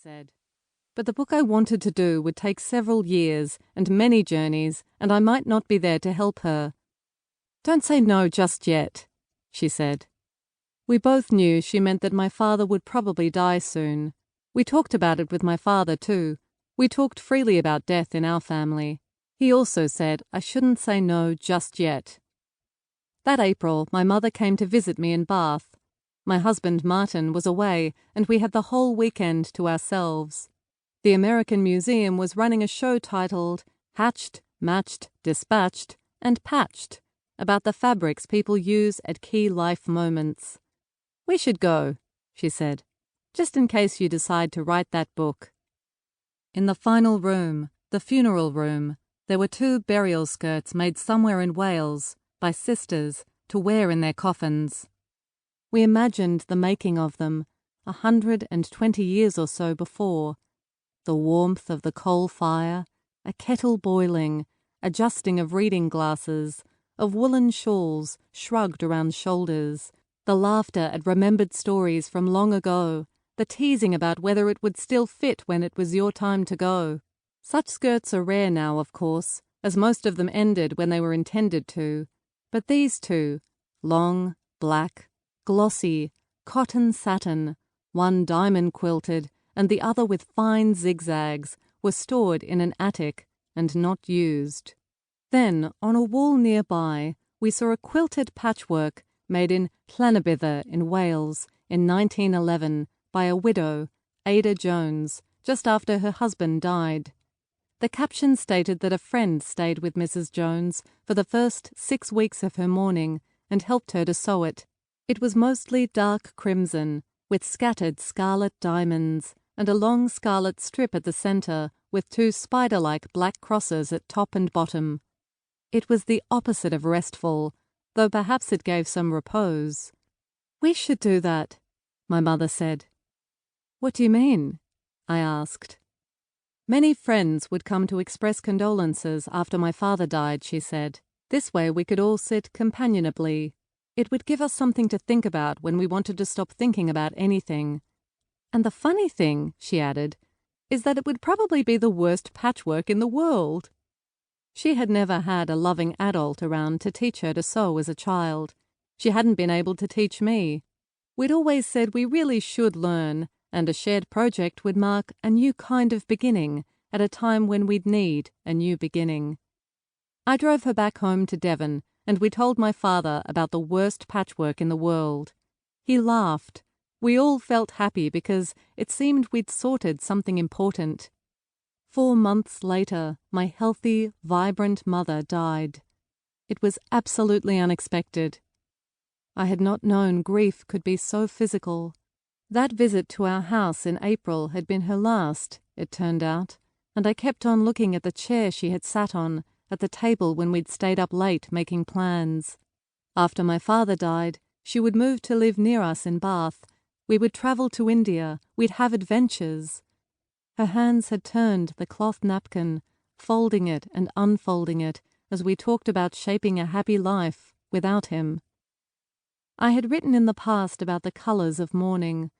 said. But the book I wanted to do would take several years and many journeys, and I might not be there to help her. Don't say no just yet, she said. We both knew she meant that my father would probably die soon. We talked about it with my father too. We talked freely about death in our family. He also said I shouldn't say no just yet. That April, my mother came to visit me in Bath. My husband Martin was away, and we had the whole weekend to ourselves. The American Museum was running a show titled Hatched, Matched, Dispatched, and Patched, about the fabrics people use at key life moments. We should go, she said, just in case you decide to write that book. In the final room, the funeral room, there were 2 burial skirts made somewhere in Wales by sisters to wear in their coffins. We imagined the making of them 120 years or so before, the warmth of the coal fire, a kettle boiling, adjusting of reading glasses, of woolen shawls shrugged around shoulders, the laughter at remembered stories from long ago, the teasing about whether it would still fit when it was your time to go. Such skirts are rare now, of course, as most of them ended when they were intended to, but these 2, long, black, glossy, cotton satin, one diamond quilted and the other with fine zigzags, were stored in an attic and not used. Then, on a wall nearby, we saw a quilted patchwork made in Llanybither in Wales in 1911 by a widow, Ada Jones, just after her husband died. The caption stated that a friend stayed with Mrs. Jones for the first 6 weeks of her mourning and helped her to sew it. It was mostly dark crimson, with scattered scarlet diamonds, and a long scarlet strip at the centre with 2 spider-like black crosses at top and bottom. It was the opposite of restful, though perhaps it gave some repose. We should do that, my mother said. What do you mean? I asked. Many friends would come to express condolences after my father died, she said. This way we could all sit companionably. It would give us something to think about when we wanted to stop thinking about anything. And the funny thing, she added, is that it would probably be the worst patchwork in the world. She had never had a loving adult around to teach her to sew as a child. She hadn't been able to teach me. We'd always said we really should learn, and a shared project would mark a new kind of beginning at a time when we'd need a new beginning. I drove her back home to Devon, and we told my father about the worst patchwork in the world. He laughed. We all felt happy because it seemed we'd sorted something important. 4 months later, my healthy, vibrant mother died. It was absolutely unexpected. I had not known grief could be so physical. That visit to our house in April had been her last, it turned out, and I kept on looking at the chair she had sat on at the table when we'd stayed up late making plans. After my father died, she would move to live near us in Bath. We would travel to India. We'd have adventures. Her hands had turned the cloth napkin, folding it and unfolding it as we talked about shaping a happy life without him. I had written in the past about the colours of mourning: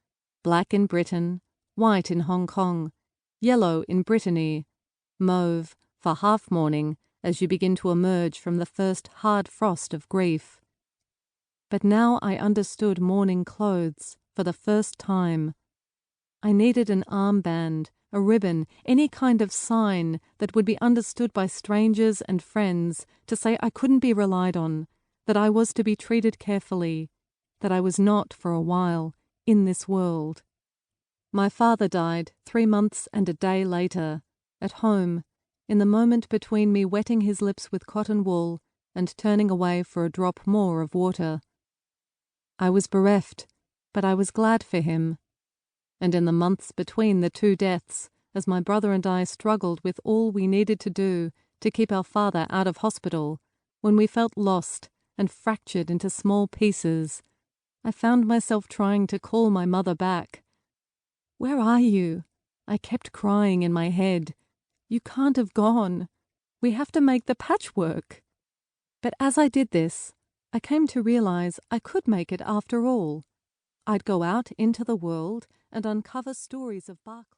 black in Britain, white in Hong Kong, yellow in Brittany, mauve for half-mourning as you begin to emerge from the first hard frost of grief. But now I understood mourning clothes for the first time. I needed an armband, a ribbon, any kind of sign that would be understood by strangers and friends to say I couldn't be relied on, that I was to be treated carefully, that I was not, for a while, in this world. My father died 3 months and a day later, at home, in the moment between me wetting his lips with cotton wool and turning away for a drop more of water. I was bereft, but I was glad for him. And in the months between the 2 deaths, as my brother and I struggled with all we needed to do to keep our father out of hospital, when we felt lost and fractured into small pieces, I found myself trying to call my mother back. "Where are you?" I kept crying in my head. "You can't have gone. We have to make the patchwork." But as I did this, I came to realize I could make it after all. I'd go out into the world and uncover stories of barcloth.